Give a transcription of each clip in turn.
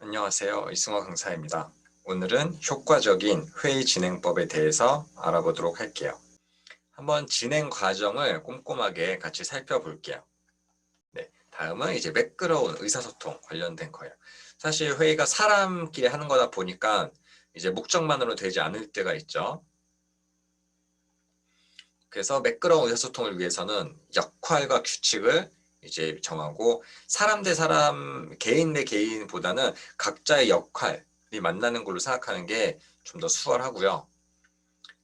안녕하세요. 이승호 강사입니다. 오늘은 효과적인 회의 진행법에 대해서 알아보도록 할게요. 한번 진행 과정을 꼼꼼하게 같이 살펴볼게요. 네, 다음은 이제 매끄러운 의사소통 관련된 거예요. 사실 회의가 사람끼리 하는 거다 보니까 이제 목적만으로 되지 않을 때가 있죠. 그래서 매끄러운 의사소통을 위해서는 역할과 규칙을 이제 정하고 사람 대 사람, 개인 대 개인보다는 각자의 역할이 만나는 걸로 생각하는 게 좀 더 수월하고요.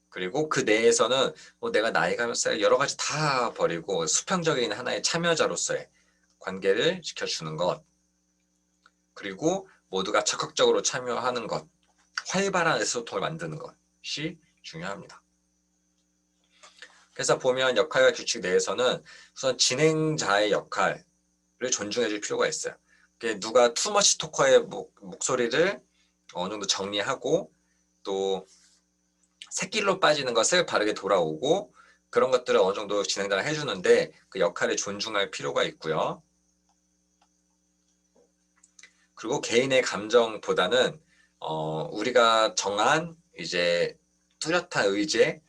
그리고 그 내에서는 내가 나이가 몇 살 여러 가지 다 버리고 수평적인 하나의 참여자로서의 관계를 지켜주는 것, 그리고 모두가 적극적으로 참여하는 것, 활발한 의사소통을 만드는 것이 중요합니다. 그래서 보면 역할과 규칙 내에서는 우선 진행자의 역할을 존중해 줄 필요가 있어요. 누가 투머치 토커의 목소리를 어느 정도 정리하고 또 새길로 빠지는 것을 바르게 돌아오고 그런 것들을 어느 정도 진행자가 해주는데 그 역할을 존중할 필요가 있고요. 그리고 개인의 감정보다는 우리가 정한 이제 뚜렷한 의제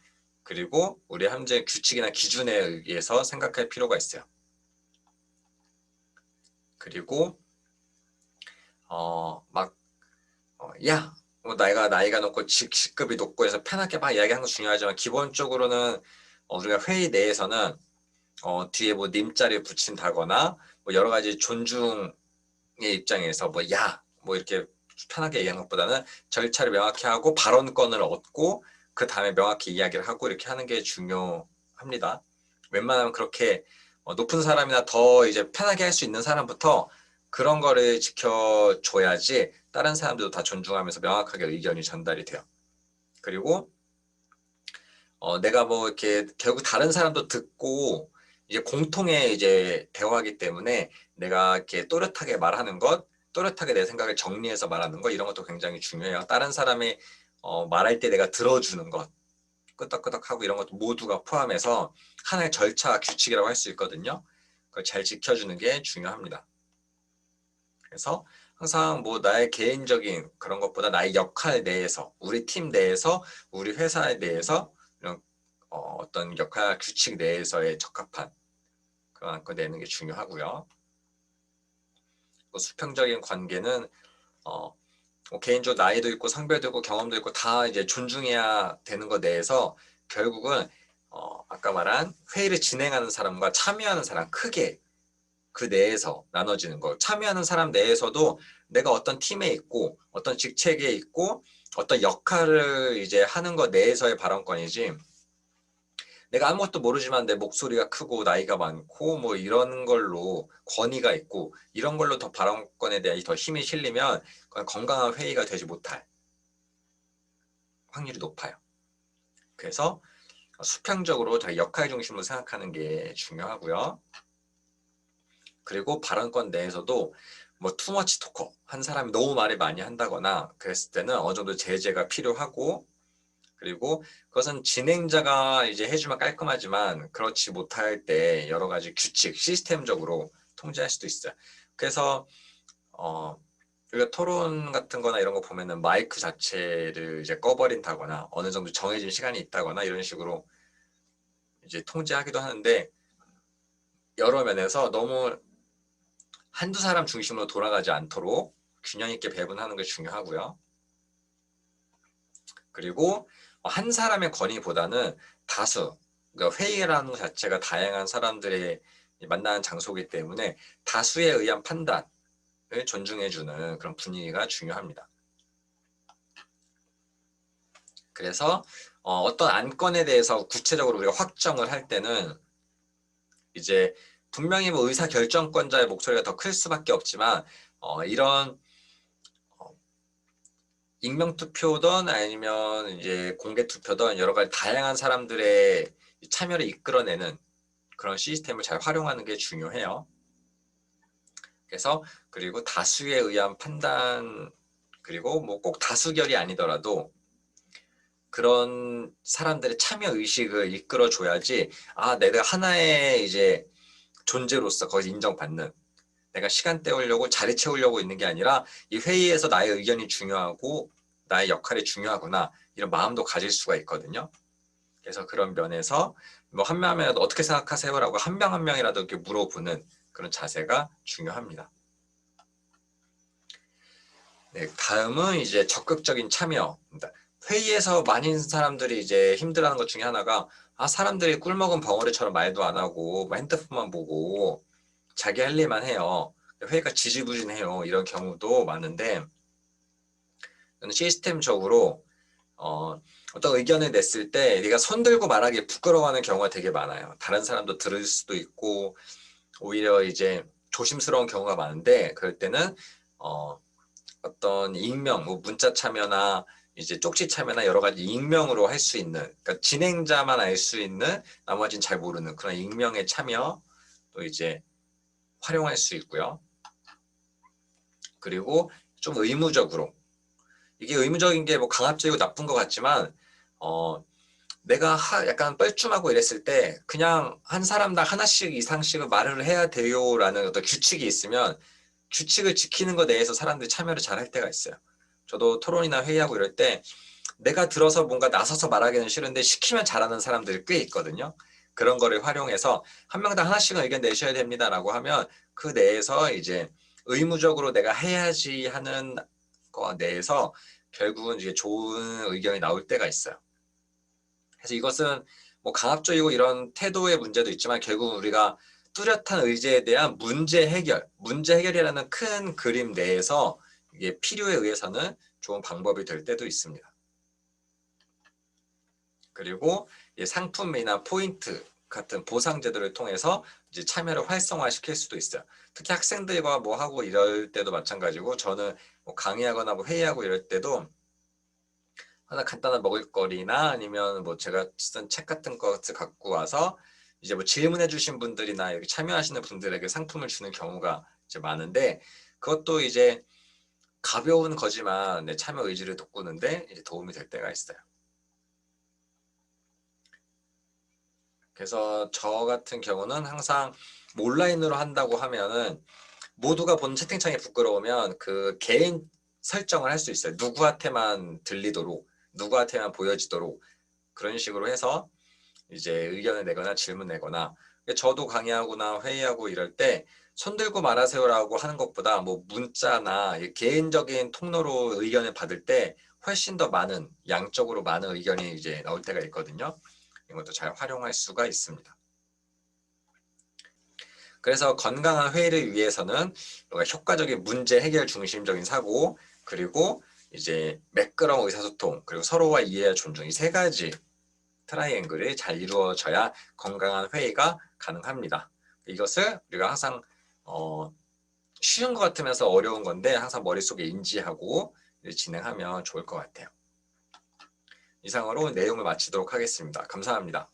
그리고 우리 현재 규칙이나 기준에 의해서 생각할 필요가 있어요. 그리고 야, 나이가 높고 직급이 높고 해서 편하게 막 이야기하는 건 중요하지만 기본적으로는 우리가 회의 내에서는 뒤에 뭐 님자리를 붙인다거나 뭐 여러 가지 존중의 입장에서 뭐 이렇게 편하게 얘기하는 것보다는 절차를 명확히 하고 발언권을 얻고 그 다음에 명확히 이야기를 하고 이렇게 하는 게 중요합니다. 웬만하면 그렇게 높은 사람이나 더 이제 편하게 할 수 있는 사람부터 그런 거를 지켜줘야지 다른 사람들도 다 존중하면서 명확하게 의견이 전달이 돼요. 그리고 내가 뭐 이렇게 결국 다른 사람도 듣고 이제 공통의 이제 대화이기 때문에 내가 이렇게 또렷하게 말하는 것, 또렷하게 내 생각을 정리해서 말하는 것 이런 것도 굉장히 중요해요. 다른 사람이 말할 때 내가 들어주는 것, 끄덕끄덕하고 이런 것도 모두가 포함해서 하나의 절차 규칙이라고 할 수 있거든요. 그걸 잘 지켜주는 게 중요합니다. 그래서 항상 뭐 나의 개인적인 그런 것보다 나의 역할 내에서, 우리 팀 내에서, 우리 회사 내에서 이런 어떤 역할 규칙 내에서의 적합한 그런 거 내는 게 중요하고요. 또 수평적인 관계는 뭐 개인적 나이도 있고 성별도 있고 경험도 있고 다 이제 존중해야 되는 것 내에서 결국은 아까 말한 회의를 진행하는 사람과 참여하는 사람 크게 그 내에서 나눠지는 거. 참여하는 사람 내에서도 내가 어떤 팀에 있고 어떤 직책에 있고 어떤 역할을 이제 하는 것 내에서의 발언권이지 내가 아무것도 모르지만 내 목소리가 크고 나이가 많고 뭐 이런 걸로 권위가 있고 이런 걸로 더 발언권에 대한 더 힘이 실리면 건강한 회의가 되지 못할 확률이 높아요. 그래서 수평적으로 자기 역할 중심으로 생각하는 게 중요하고요. 그리고 발언권 내에서도 뭐 투머치 토커 한 사람이 너무 말을 많이 한다거나 그랬을 때는 어느 정도 제재가 필요하고 그리고 그것은 진행자가 이제 해주면 깔끔하지만 그렇지 못할 때 여러 가지 규칙 시스템적으로 통제할 수도 있어요. 그래서 우리가 토론 같은 거나 이런 거 보면은 마이크 자체를 이제 꺼버린다거나 어느 정도 정해진 시간이 있다거나 이런 식으로 이제 통제하기도 하는데 여러 면에서 너무 한두 사람 중심으로 돌아가지 않도록 균형 있게 배분하는 게 중요하고요. 그리고 한 사람의 권위보다는 다수, 그러니까 회의라는 것 자체가 다양한 사람들의 만나는 장소이기 때문에 다수에 의한 판단을 존중해주는 그런 분위기가 중요합니다. 그래서 어떤 안건에 대해서 구체적으로 우리가 확정을 할 때는 이제 분명히 뭐 의사결정권자의 목소리가 더 클 수밖에 없지만 이런 익명투표든 아니면 이제 공개투표든 여러 가지 다양한 사람들의 참여를 이끌어내는 그런 시스템을 잘 활용하는 게 중요해요. 그래서 그리고 다수에 의한 판단 그리고 뭐 꼭 다수결이 아니더라도 그런 사람들의 참여 의식을 이끌어 줘야지, 아, 내가 하나의 이제 존재로서 거기서 인정받는, 내가 시간 때우려고 자리 채우려고 있는 게 아니라 이 회의에서 나의 의견이 중요하고 나의 역할이 중요하구나, 이런 마음도 가질 수가 있거든요. 그래서 그런 면에서 뭐 한 명이라도 어떻게 생각하세요라고 한 명 한 명이라도 이렇게 물어보는 그런 자세가 중요합니다. 네, 다음은 이제 적극적인 참여입니다. 회의에서 많은 사람들이 이제 힘들어하는 것 중에 하나가, 아, 사람들이 꿀먹은 벙어리처럼 말도 안 하고 뭐 핸드폰만 보고 자기 할 일만 해요. 회의가 지지부진해요. 이런 경우도 많은데, 시스템적으로 어떤 의견을 냈을 때 네가 손 들고 말하기 부끄러워하는 경우가 되게 많아요. 다른 사람도 들을 수도 있고 오히려 이제 조심스러운 경우가 많은데, 그럴 때는 어떤 익명, 뭐 문자 참여나 이제 쪽지 참여나 여러 가지 익명으로 할 수 있는, 그러니까 진행자만 알 수 있는, 나머지는 잘 모르는 그런 익명의 참여 또 이제 활용할 수 있고요. 그리고 좀 의무적으로, 이게 의무적인 게 뭐 강압적이고 나쁜 것 같지만 내가 약간 뻘쭘하고 이랬을 때 그냥 한 사람당 하나씩 이상씩은 말을 해야 돼요라는 어떤 규칙이 있으면 규칙을 지키는 것 내에서 사람들이 참여를 잘 할 때가 있어요. 저도 토론이나 회의하고 이럴 때 내가 들어서 뭔가 나서서 말하기는 싫은데 시키면 잘하는 사람들이 꽤 있거든요. 그런 거를 활용해서 한 명당 하나씩은 의견 내셔야 됩니다라고 하면 그 내에서 이제 의무적으로 내가 해야지 하는 거 내에서 결국은 이제 좋은 의견이 나올 때가 있어요. 그래서 이것은 뭐 강압적이고 이런 태도의 문제도 있지만 결국 우리가 뚜렷한 의제에 대한 문제 해결이라는 큰 그림 내에서 이게 필요에 의해서는 좋은 방법이 될 때도 있습니다. 그리고 상품이나 포인트 같은 보상 제도를 통해서 이제 참여를 활성화시킬 수도 있어요. 특히 학생들과 뭐 하고 이럴 때도 마찬가지고, 저는 뭐 강의하거나 뭐 회의하고 이럴 때도 하나 간단한 먹을거리나 아니면 뭐 제가 쓴 책 같은 것을 갖고 와서 이제 뭐 질문해 주신 분들이나 이렇게 참여하시는 분들에게 상품을 주는 경우가 이제 많은데, 그것도 이제 가벼운 거지만 내 참여 의지를 돋구는데 이제 도움이 될 때가 있어요. 그래서 저 같은 경우는 항상 온라인으로 한다고 하면은 모두가 보는 채팅창이 부끄러우면 그 개인 설정을 할 수 있어요. 누구한테만 들리도록, 누구한테만 보여지도록, 그런 식으로 해서 이제 의견을 내거나 질문 내거나. 저도 강의하거나 회의하고 이럴 때 손 들고 말하세요라고 하는 것보다 뭐 문자나 개인적인 통로로 의견을 받을 때 훨씬 더 많은, 양적으로 많은 의견이 이제 나올 때가 있거든요. 이것도 잘 활용할 수가 있습니다. 그래서 건강한 회의를 위해서는 효과적인 문제 해결 중심적인 사고, 그리고 이제 매끄러운 의사소통, 그리고 서로와 이해와 존중, 이 세 가지 트라이앵글이 잘 이루어져야 건강한 회의가 가능합니다. 이것을 우리가 항상 쉬운 것 같으면서 어려운 건데 항상 머릿속에 인지하고 진행하면 좋을 것 같아요. 이상으로 내용을 마치도록 하겠습니다. 감사합니다.